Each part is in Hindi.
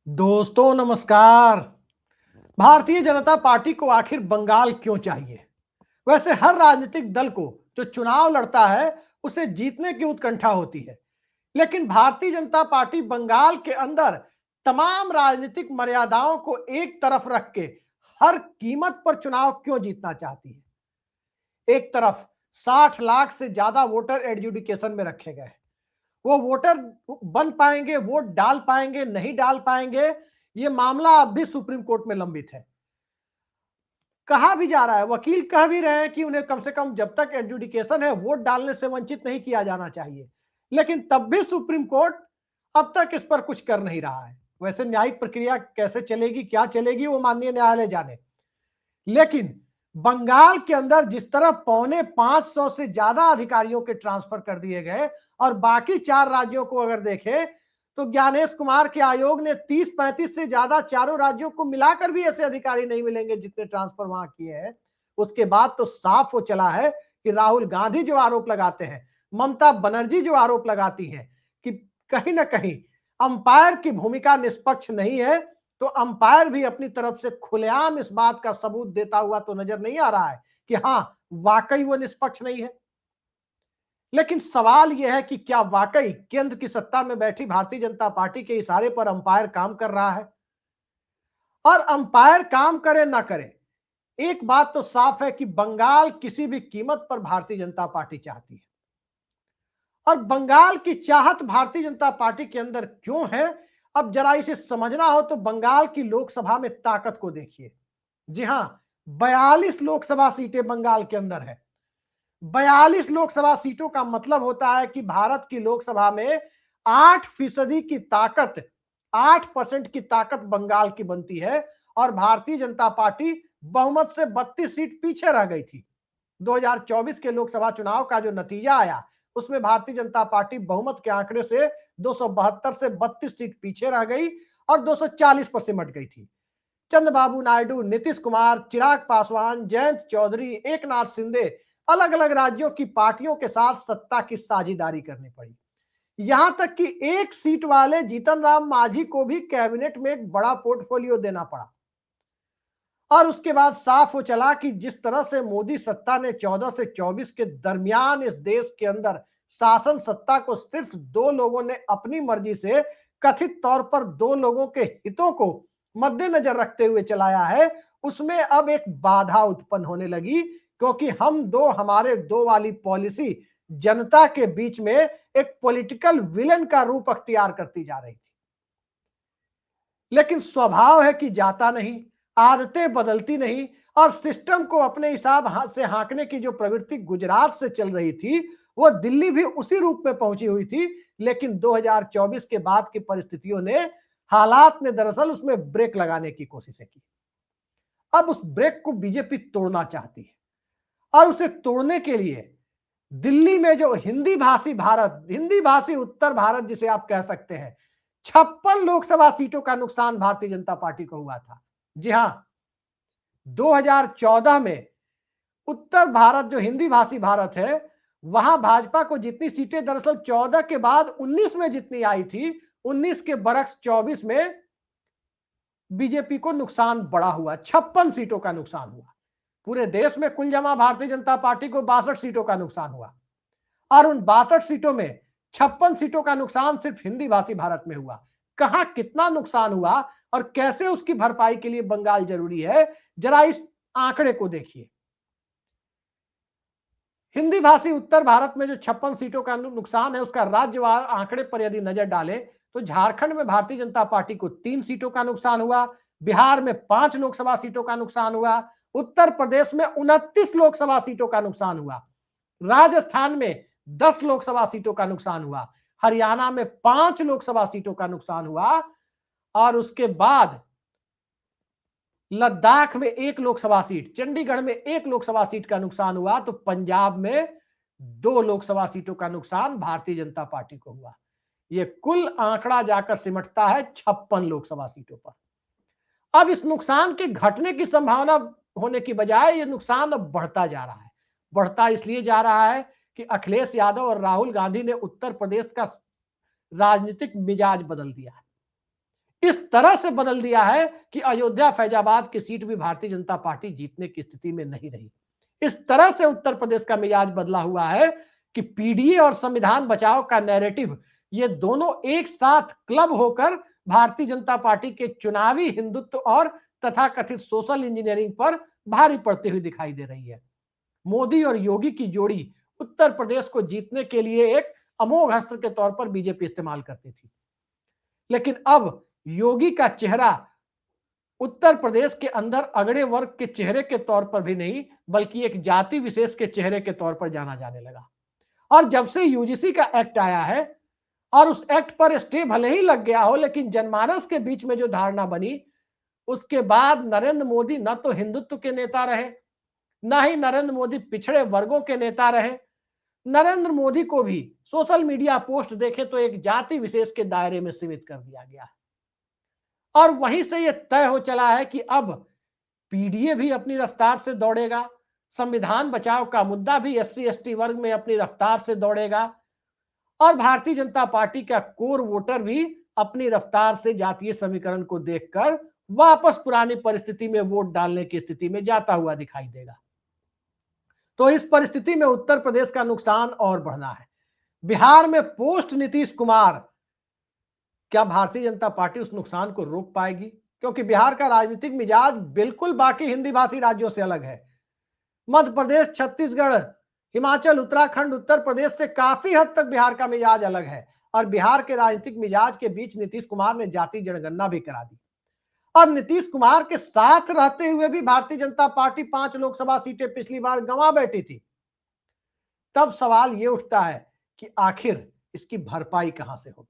दोस्तों नमस्कार। भारतीय जनता पार्टी को आखिर बंगाल क्यों चाहिए? वैसे हर राजनीतिक दल को जो चुनाव लड़ता है उसे जीतने की उत्कंठा होती है, लेकिन भारतीय जनता पार्टी बंगाल के अंदर तमाम राजनीतिक मर्यादाओं को एक तरफ रख के हर कीमत पर चुनाव क्यों जीतना चाहती है? एक तरफ 60 लाख से ज्यादा वोटर एडजुडिकेशन में रखे गए, वो वोटर बन पाएंगे, वोट डाल पाएंगे, नहीं डाल पाएंगे, ये मामला अब भी सुप्रीम कोर्ट में लंबित है। कहा भी जा रहा है, वकील कह भी रहे हैं कि उन्हें कम से कम जब तक एडजुडिकेशन है वोट डालने से वंचित नहीं किया जाना चाहिए, लेकिन तब भी सुप्रीम कोर्ट अब तक इस पर कुछ कर नहीं रहा है। वैसे न्यायिक प्रक्रिया कैसे चलेगी, क्या चलेगी, वो माननीय न्यायालय जाने। लेकिन बंगाल के अंदर जिस तरह 450 से ज्यादा अधिकारियों के ट्रांसफर कर दिए गए और बाकी 4 राज्यों को अगर देखें तो ज्ञानेश कुमार के आयोग ने 30-35 से ज्यादा चारों राज्यों को मिलाकर भी ऐसे अधिकारी नहीं मिलेंगे जितने ट्रांसफर वहां किए हैं। उसके बाद तो साफ हो चला है कि राहुल गांधी जो आरोप लगाते हैं, ममता बनर्जी जो आरोप लगाती हैं कि कहीं ना कहीं अंपायर की भूमिका निष्पक्ष नहीं है, तो अंपायर भी अपनी तरफ से खुलेआम इस बात का सबूत देता हुआ तो नजर नहीं आ रहा है कि हां वाकई वो निष्पक्ष नहीं है। लेकिन सवाल यह है कि क्या वाकई केंद्र की सत्ता में बैठी भारतीय जनता पार्टी के इशारे पर अंपायर काम कर रहा है? और अंपायर काम करे ना करे, एक बात तो साफ है कि बंगाल किसी भी कीमत पर भारतीय जनता पार्टी चाहती है। और बंगाल की चाहत भारतीय जनता पार्टी के अंदर क्यों है, अब जरा इसे समझना हो तो बंगाल की लोकसभा में ताकत को देखिए। जी हां, 42 लोकसभा सीटें बंगाल के अंदर है। 42 लोकसभा सीटों का मतलब होता है कि भारत की लोकसभा में 8% की ताकत, 8% की ताकत बंगाल की बनती है। और भारतीय जनता पार्टी बहुमत से 32 सीट पीछे रह गई थी। 2024 के लोकसभा चुनाव का जो नतीजा आया उसमें भारतीय जनता पार्टी बहुमत के आंकड़े से 272 से 32 सीट पीछे रह गई और 240 पर सिमट गई थी। चंद्रबाबू नायडू, नीतीश कुमार, चिराग पासवान, जयंत चौधरी, एकनाथ शिंदे, अलग अलग राज्यों की पार्टियों के साथ सत्ता की साझेदारी करनी पड़ी। यहां तक कि एक सीट वाले जीतन राम मांझी को भी कैबिनेट में एक बड़ा पोर्टफोलियो देना पड़ा। और उसके बाद साफ हो चला कि जिस तरह से मोदी सत्ता ने 14 से 24 के दरमियान इस देश के अंदर शासन सत्ता को सिर्फ 2 लोगों ने अपनी मर्जी से, कथित तौर पर 2 लोगों के हितों को मद्देनजर रखते हुए चलाया है, उसमें अब एक बाधा उत्पन्न होने लगी, क्योंकि हम दो हमारे दो वाली पॉलिसी जनता के बीच में एक पॉलिटिकल विलन का रूप अख्तियार करती जा रही थी। लेकिन स्वभाव है कि जाता नहीं, आदतें बदलती नहीं, और सिस्टम को अपने हिसाब से हाँकने की जो प्रवृत्ति गुजरात से चल रही थी वो दिल्ली भी उसी रूप में पहुंची हुई थी। लेकिन 2024 के बाद की परिस्थितियों ने, हालात ने दरअसल उसमें ब्रेक लगाने की कोशिशें की। अब उस ब्रेक को बीजेपी तोड़ना चाहती है, और उसे तोड़ने के लिए दिल्ली में जो हिंदी भाषी भारत, हिंदी भाषी उत्तर भारत जिसे आप कह सकते हैं, 56 लोकसभा सीटों का नुकसान भारतीय जनता पार्टी को हुआ था। जी हां, 2014 में उत्तर भारत जो हिंदी भाषी भारत है, वहां भाजपा को जितनी सीटें दरअसल 14 के बाद 19 में जितनी आई थी, 19 के बरक्स 24 में बीजेपी को नुकसान बड़ा हुआ, 56 सीटों का नुकसान हुआ। पूरे देश में कुल जमा भारतीय जनता पार्टी को 62 सीटों का नुकसान हुआ, और उन 62 सीटों में 56 सीटों का नुकसान सिर्फ हिंदी भाषी भारत में हुआ। कहां कितना नुकसान हुआ और कैसे उसकी भरपाई के लिए बंगाल जरूरी है, जरा इस आंकड़े को देखिए। हिंदी भाषी उत्तर भारत में जो 56 सीटों का नुकसान है, उसका राज्यवार आंकड़े पर यदि नजर डालें तो झारखंड में भारतीय जनता पार्टी को 3 सीटों का नुकसान हुआ, बिहार में 5 लोकसभा सीटों का नुकसान हुआ, उत्तर प्रदेश में 29 लोकसभा सीटों का नुकसान हुआ, राजस्थान में 10 लोकसभा सीटों का नुकसान हुआ, हरियाणा में 5 लोकसभा सीटों का नुकसान हुआ, और उसके बाद लद्दाख में 1 लोकसभा सीट, चंडीगढ़ में 1 लोकसभा सीट का नुकसान हुआ, तो पंजाब में 2 लोकसभा सीटों का नुकसान भारतीय जनता पार्टी को हुआ। यह कुल आंकड़ा जाकर सिमटता है 56 लोकसभा सीटों पर। अब इस नुकसान के घटने की संभावना होने की बजाय यह नुकसान अब बढ़ता जा रहा है। बढ़ता इसलिए जा रहा है कि अखिलेश यादव और राहुल गांधी ने उत्तर प्रदेश का राजनीतिक मिजाज बदल दिया है। इस तरह से बदल दिया है कि अयोध्या फैजाबाद की सीट भी भारतीय जनता पार्टी जीतने की स्थिति में नहीं रही। इस तरह से उत्तर प्रदेश का मिजाज बदला हुआ है कि पीडीए और संविधान बचाओ का नैरेटिव, ये दोनों एक साथ क्लब होकर भारतीय जनता पार्टी के चुनावी हिंदुत्व और तथाकथित सोशल इंजीनियरिंग पर भारी पड़ती हुई दिखाई दे रही है। मोदी और योगी की जोड़ी उत्तर प्रदेश को जीतने के लिए एक अमोघ अस्त्र के तौर पर बीजेपी इस्तेमाल करती थी, लेकिन अब योगी का चेहरा उत्तर प्रदेश के अंदर अगड़े वर्ग के चेहरे के तौर पर भी नहीं, बल्कि एक जाति विशेष के चेहरे के तौर पर जाना जाने लगा। और जब से यूजीसी का एक्ट आया है और उस एक्ट पर स्टे भले ही लग गया हो, लेकिन जनमानस के बीच में जो धारणा बनी, उसके बाद नरेंद्र मोदी न तो हिंदुत्व के नेता रहे, न ही नरेंद्र मोदी पिछड़े वर्गों के नेता रहे। नरेंद्र मोदी को भी सोशल मीडिया पोस्ट देखे तो एक जाति विशेष के दायरे में सीमित कर दिया गया है। और वहीं से यह तय हो चला है कि अब पीडीए भी अपनी रफ्तार से दौड़ेगा, संविधान बचाओ का मुद्दा भी एससी एसटी वर्ग में अपनी रफ्तार से दौड़ेगा, और भारतीय जनता पार्टी का कोर वोटर भी अपनी रफ्तार से जातीय समीकरण को देखकर वापस पुरानी परिस्थिति में वोट डालने की स्थिति में जाता हुआ दिखाई देगा। तो इस परिस्थिति में उत्तर प्रदेश का नुकसान और बढ़ना है। बिहार में पोस्ट नीतीश कुमार, क्या भारतीय जनता पार्टी उस नुकसान को रोक पाएगी? क्योंकि बिहार का राजनीतिक मिजाज बिल्कुल बाकी हिंदी भाषी राज्यों से अलग है। मध्य प्रदेश, छत्तीसगढ़, हिमाचल, उत्तराखंड, उत्तर प्रदेश से काफी हद तक बिहार का मिजाज अलग है। और बिहार के राजनीतिक मिजाज के बीच नीतीश कुमार ने जाति जनगणना भी करा दी। अब नीतीश कुमार के साथ रहते हुए भी भारतीय जनता पार्टी 5 लोकसभा सीटें पिछली बार गंवा बैठी थी। तब सवाल यह उठता है कि आखिर इसकी भरपाई कहां से होगी?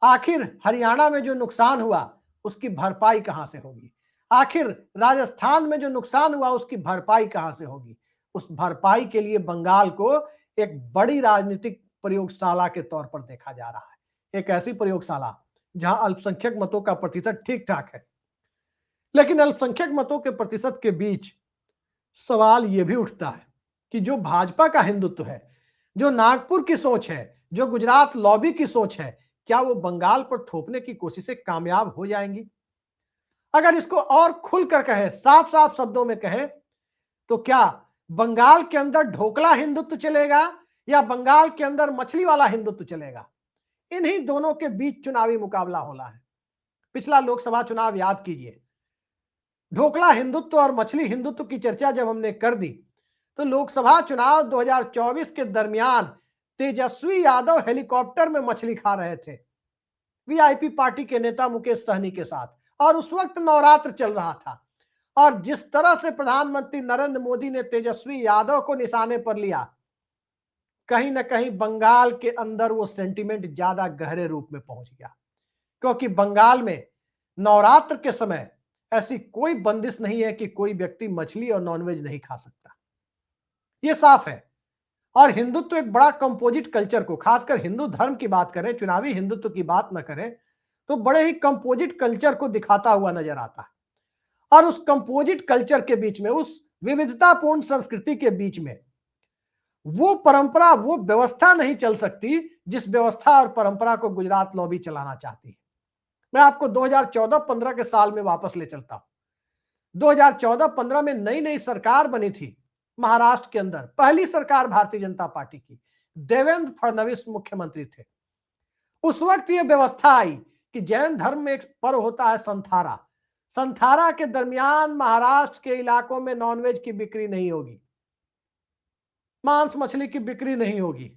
आखिर हरियाणा में जो नुकसान हुआ उसकी भरपाई कहां से होगी? आखिर राजस्थान में जो नुकसान हुआ उसकी भरपाई कहां से होगी? उस भरपाई के लिए बंगाल को एक बड़ी राजनीतिक प्रयोगशाला के तौर पर देखा जा रहा है। एक ऐसी प्रयोगशाला जहां अल्पसंख्यक मतों का प्रतिशत ठीक ठाक है, लेकिन अल्पसंख्यक मतों के प्रतिशत के बीच सवाल यह भी उठता है कि जो भाजपा का हिंदुत्व है, जो नागपुर की सोच है, जो गुजरात लॉबी की सोच है, क्या वो बंगाल पर थोपने की कोशिशें कामयाब हो जाएंगी? अगर इसको और खुलकर कहें, साफ साफ शब्दों में कहें, तो क्या बंगाल के अंदर ढोकला हिंदुत्व चलेगा या बंगाल के अंदर मछली वाला हिंदुत्व चलेगा? इन्हीं दोनों के बीच चुनावी मुकाबला होना है। पिछला लोकसभा चुनाव याद कीजिए, ढोकला हिंदुत्व और मछली हिंदुत्व की चर्चा जब हमने कर दी, तो लोकसभा चुनाव 2024 के दरमियान तेजस्वी यादव हेलीकॉप्टर में मछली खा रहे थे वीआईपी पार्टी के नेता मुकेश सहनी के साथ, और उस वक्त नवरात्र चल रहा था। और जिस तरह से प्रधानमंत्री नरेंद्र मोदी ने तेजस्वी यादव को निशाने पर लिया, कहीं ना कहीं बंगाल के अंदर वो सेंटीमेंट ज्यादा गहरे रूप में पहुंच गया, क्योंकि बंगाल में नवरात्र के समय ऐसी कोई बंदिश नहीं है कि कोई व्यक्ति मछली और नॉनवेज नहीं खा सकता, ये साफ है। और हिंदुत्व एक बड़ा कंपोजिट कल्चर को, खासकर हिंदू धर्म की बात करें, चुनावी हिंदुत्व की बात न करें, तो बड़े ही कंपोजिट कल्चर को दिखाता हुआ नजर आता है। और उस कंपोजिट कल्चर के बीच में, उस विविधतापूर्ण संस्कृति के बीच में वो परंपरा, वो व्यवस्था नहीं चल सकती जिस व्यवस्था और परंपरा को गुजरात लॉबी चलाना चाहती है। मैं आपको 2014-15 के साल में वापस ले चलता हूं। 2014-15 में नई नई सरकार बनी थी महाराष्ट्र के अंदर, पहली सरकार भारतीय जनता पार्टी की, देवेंद्र फडणवीस मुख्यमंत्री थे। उस वक्त यह व्यवस्था आई कि जैन धर्म में एक पर्व होता है संथारा, संथारा के दरमियान महाराष्ट्र के इलाकों में नॉनवेज की बिक्री नहीं होगी, मांस मछली की बिक्री नहीं होगी।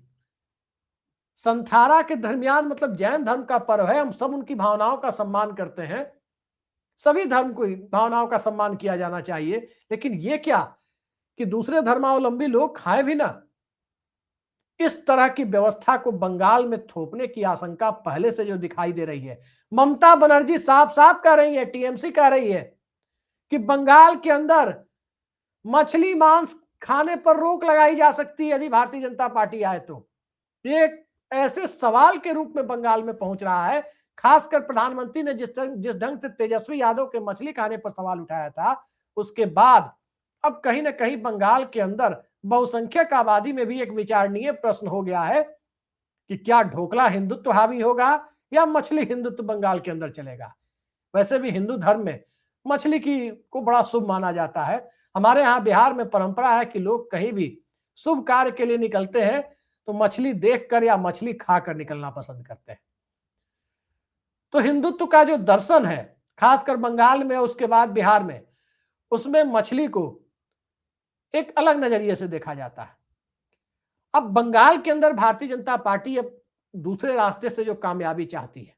संथारा के दरमियान मतलब जैन धर्म का पर्व है, हम सब उनकी भावनाओं का सम्मान करते हैं, सभी धर्म को भावनाओं का सम्मान किया जाना चाहिए, लेकिन ये क्या कि दूसरे धर्मावलंबी लोग खाएं भी ना। इस तरह की व्यवस्था को बंगाल में थोपने की आशंका पहले से जो दिखाई दे रही है, ममता बनर्जी साफ साफ कह रही है, टीएमसी कह रही है कि बंगाल के अंदर मछली मांस खाने पर रोक लगाई जा सकती है यदि भारतीय जनता पार्टी आए तो। ये ऐसे सवाल के रूप में बंगाल में पहुंच रहा है, खासकर प्रधानमंत्री ने जिस ढंग से तेजस्वी यादव के मछली खाने पर सवाल उठाया था, उसके बाद अब कहीं ना कहीं बंगाल के अंदर बहुसंख्यक आबादी में भी एक विचारणीय प्रश्न हो गया है कि क्या ढोकला हिंदुत्व हावी होगा या मछली हिंदुत्व बंगाल के अंदर चलेगा। वैसे भी हिंदू धर्म में मछली की को बड़ा शुभ माना जाता है। हमारे यहाँ बिहार में परंपरा है कि लोग कहीं भी शुभ कार्य के लिए निकलते हैं तो मछली देखकर या मछली खाकर निकलना पसंद करते हैं। तो हिंदुत्व का जो दर्शन है खासकर बंगाल में उसके बाद बिहार में, उसमें मछली को एक अलग नजरिए से देखा जाता है। अब बंगाल के अंदर भारतीय जनता पार्टी अब दूसरे रास्ते से जो कामयाबी चाहती है,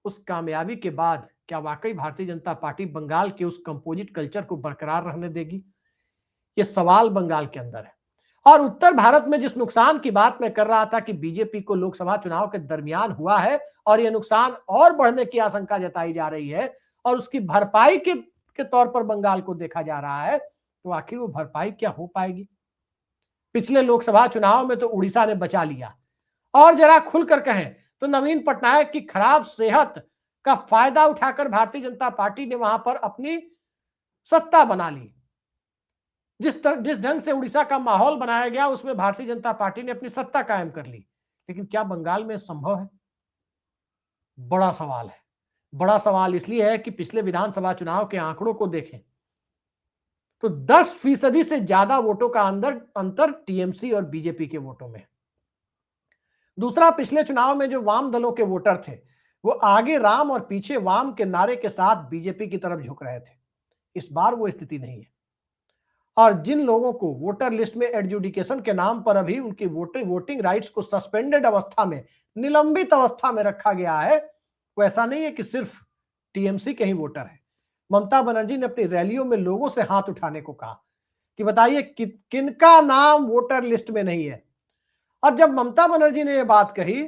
उस कामयाबी के बाद क्या वाकई भारतीय जनता पार्टी बंगाल के उस कंपोजिट कल्चर को बरकरार रहने देगी? ये सवाल बंगाल के अंदर है। और उत्तर भारत में जिस नुकसान की बात मैं कर रहा था कि बीजेपी को लोकसभा चुनाव के दरमियान हुआ है और यह नुकसान और बढ़ने की आशंका जताई जा रही है और उसकी भरपाई के तौर पर बंगाल को देखा जा रहा है, तो आखिर वो भरपाई क्या हो पाएगी? पिछले लोकसभा चुनाव में तो उड़ीसा ने बचा लिया, और जरा खुलकर कहें तो नवीन पटनायक की खराब सेहत का फायदा उठाकर भारतीय जनता पार्टी ने वहां पर अपनी सत्ता बना ली। जिस ढंग से उड़ीसा का माहौल बनाया गया उसमें भारतीय जनता पार्टी ने अपनी सत्ता कायम कर ली। लेकिन क्या बंगाल में संभव है? बड़ा सवाल है। बड़ा सवाल इसलिए है कि पिछले विधानसभा चुनाव के आंकड़ों को देखें तो 10% से ज्यादा वोटों का अंतर टीएमसी और बीजेपी के वोटों में। दूसरा, पिछले चुनाव में जो वाम दलों के वोटर थे वो आगे राम और पीछे वाम के नारे के साथ बीजेपी की तरफ झुक रहे थे। इस बार वो स्थिति नहीं है। और जिन लोगों को वोटर लिस्ट में एडजुडिकेशन के नाम पर अभी उनकी वोटिंग राइट्स को सस्पेंडेड अवस्था में, निलंबित अवस्था में रखा गया है, वो ऐसा नहीं है कि सिर्फ टीएमसी के ही वोटर है। ममता बनर्जी ने अपनी रैलियों में लोगों से हाथ उठाने को कहा कि बताइए किनका नाम वोटर लिस्ट में नहीं है। और जब ममता बनर्जी ने यह बात कही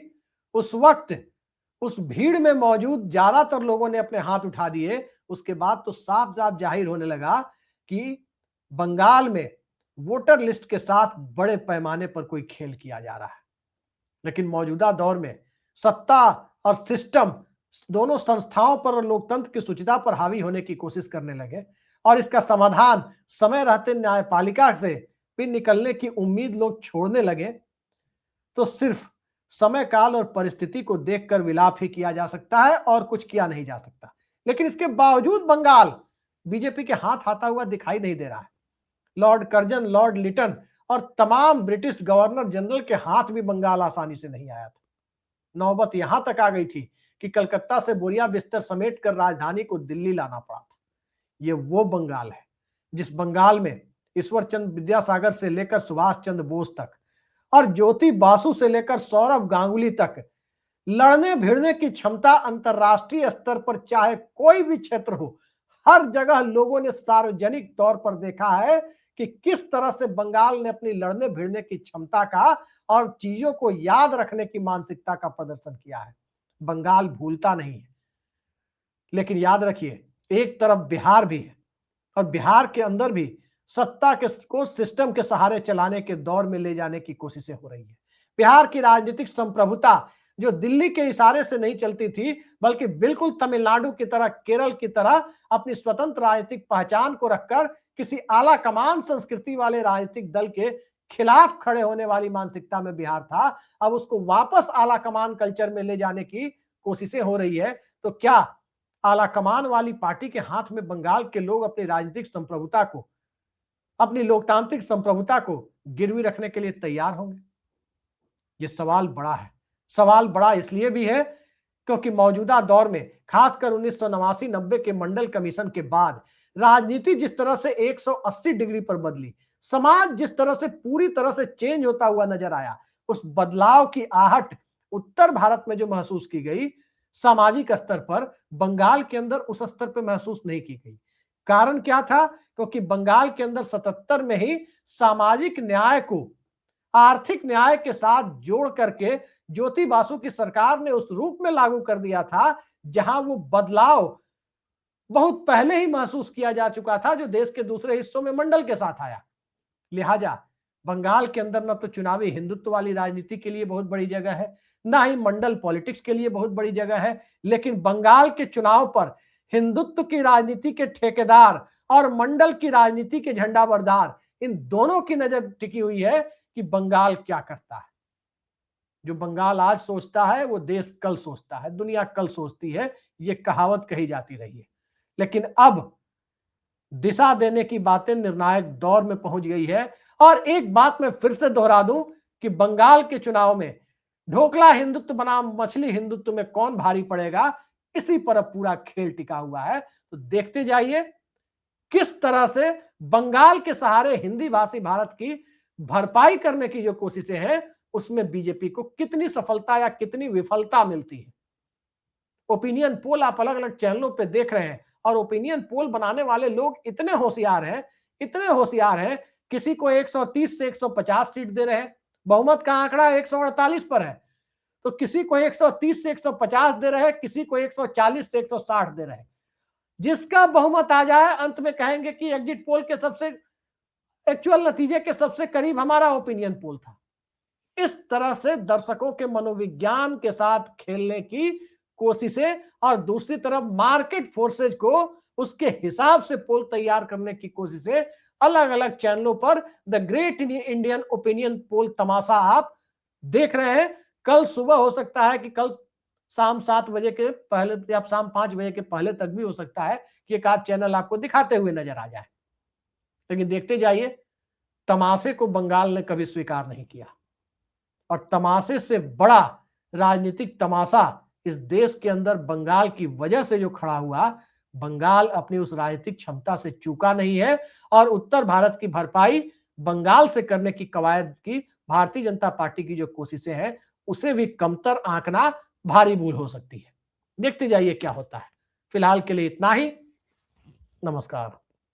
उस वक्त उस भीड़ में मौजूद ज्यादातर लोगों ने अपने हाथ उठा दिए। उसके बाद तो साफ साफ जाहिर होने लगा कि बंगाल में वोटर लिस्ट के साथ बड़े पैमाने पर कोई खेल किया जा रहा है। लेकिन मौजूदा दौर में सत्ता और सिस्टम दोनों संस्थाओं पर और लोकतंत्र की शुचिता पर हावी होने की कोशिश करने लगे और इसका समाधान समय रहते न्यायपालिका से भी निकलने की उम्मीद लोग छोड़ने लगे, तो सिर्फ समय काल और परिस्थिति को देखकर विलाप ही किया जा सकता है और कुछ किया नहीं जा सकता। लेकिन इसके बावजूद बंगाल बीजेपी के हाथ आता हुआ दिखाई नहीं दे रहा है। लॉर्ड कर्जन, लॉर्ड लिटन और तमाम ब्रिटिश गवर्नर जनरल के हाथ भी बंगाल आसानी से नहीं आया था। नौबत यहां तक आ गई थी कि कलकत्ता से बोरिया बिस्तर समेट कर राजधानी को दिल्ली लाना पड़ा था। ये वो बंगाल है जिस बंगाल में ईश्वर चंद्र विद्यासागर से लेकर सुभाष चंद्र बोस तक और ज्योति बासु से लेकर सौरभ गांगुली तक लड़ने भिड़ने की क्षमता अंतरराष्ट्रीय स्तर पर चाहे कोई भी क्षेत्र हो, हर जगह लोगों ने सार्वजनिक तौर पर देखा है कि किस तरह से बंगाल ने अपनी लड़ने भिड़ने की क्षमता का और चीजों को याद रखने की मानसिकता का प्रदर्शन किया है। बंगाल भूलता नहीं है। लेकिन याद रखिए, एक तरफ बिहार भी है और बिहार के अंदर भी सत्ता को सिस्टम के सहारे चलाने के दौर में ले जाने की कोशिशें हो रही है। बिहार की राजनीतिक संप्रभुता जो दिल्ली के इशारे से नहीं चलती थी बल्कि बिल्कुल तमिलनाडु की तरह, केरल की तरह अपनी स्वतंत्र राजनीतिक पहचान को रखकर किसी आला कमान संस्कृति वाले राजनीतिक दल के खिलाफ खड़े होने वाली मानसिकता में बिहार था। अब उसको वापस आला कमान कल्चर में ले जाने की कोशिशें हो रही है। तो क्या आला कमान वाली पार्टी के हाथ में बंगाल के लोग अपनी राजनीतिक संप्रभुता को, अपनी लोकतांत्रिक संप्रभुता को गिरवी रखने के लिए तैयार होंगे? ये सवाल बड़ा है। सवाल बड़ा इसलिए भी है क्योंकि मौजूदा दौर में खासकर 1989-90 के मंडल कमीशन के बाद राजनीति जिस तरह से 180 डिग्री पर बदली, समाज जिस तरह से पूरी तरह से चेंज होता हुआ नजर आया, उस बदलाव की आहट उत्तर भारत में जो महसूस की गई सामाजिक स्तर पर, बंगाल के अंदर उस स्तर पर महसूस नहीं की गई। कारण क्या था? क्योंकि बंगाल के अंदर 77 में ही सामाजिक न्याय को आर्थिक न्याय के साथ जोड़ करके ज्योति बासु की सरकार ने उस रूप में लागू कर दिया था जहां वो बदलाव बहुत पहले ही महसूस किया जा चुका था जो देश के दूसरे हिस्सों में मंडल के साथ आया। लिहाजा बंगाल के अंदर न तो चुनावी हिंदुत्व वाली राजनीति के लिए बहुत बड़ी जगह है, ना ही मंडल पॉलिटिक्स के लिए बहुत बड़ी जगह है, लेकिन बंगाल के चुनाव पर हिंदुत्व की राजनीति के ठेकेदार और मंडल की राजनीति के झंडा बरदार, इन दोनों की नजर टिकी हुई है कि बंगाल क्या करता है। जो बंगाल आज सोचता है वो देश कल सोचता है, दुनिया कल सोचती है, ये कहावत कही जाती रही है। लेकिन अब दिशा देने की बातें निर्णायक दौर में पहुंच गई है। और एक बात मैं फिर से दोहरा दूं कि बंगाल के चुनाव में ढोकला हिंदुत्व बनाम मछली हिंदुत्व में कौन भारी पड़ेगा, इसी पर अब पूरा खेल टिका हुआ है। तो देखते जाइए किस तरह से बंगाल के सहारे हिंदी भाषी भारत की भरपाई करने की जो कोशिशें हैं उसमें बीजेपी को कितनी सफलता या कितनी विफलता मिलती है। ओपिनियन पोल आप अलग अलग चैनलों पे देख रहे हैं और ओपिनियन पोल बनाने वाले लोग इतने होशियार हैं, इतने होशियार हैं, किसी को 130 से 150 सीट दे रहे हैं, बहुमत का आंकड़ा 148 पर है, तो किसी को 130 से 150 दे रहे हैं, किसी को 140 से 160 दे रहे हैं। जिसका बहुमत आ जाए अंत में कहेंगे कि एग्जिट पोल के सबसे एक्चुअल नतीजे के सबसे करीब हमारा ओपिनियन पोल था। इस तरह से दर्शकों के मनोविज्ञान के साथ खेलने की कोशिशें और दूसरी तरफ मार्केट फोर्सेज को उसके हिसाब से पोल तैयार करने की कोशिशें अलग अलग चैनलों पर the great Indian opinion poll तमाशा आप देख रहे हैं। कल सुबह हो सकता है कि कल शाम 7 बजे के पहले या शाम 5 बजे के पहले तक भी हो सकता है कि एक आध चैनल आपको दिखाते हुए नजर आ जाए। लेकिन देखते जाइए, तमाशे को बंगाल ने कभी स्वीकार नहीं किया और तमाशे से बड़ा राजनीतिक तमाशा इस देश के अंदर बंगाल की वजह से जो खड़ा हुआ, बंगाल अपनी उस राजनीतिक क्षमता से चूका नहीं है और उत्तर भारत की भरपाई बंगाल से करने की कवायद की भारतीय जनता पार्टी की जो कोशिशें हैं उसे भी कमतर आंकना भारी भूल हो सकती है। देखते जाइए क्या होता है। फिलहाल के लिए इतना ही। नमस्कार।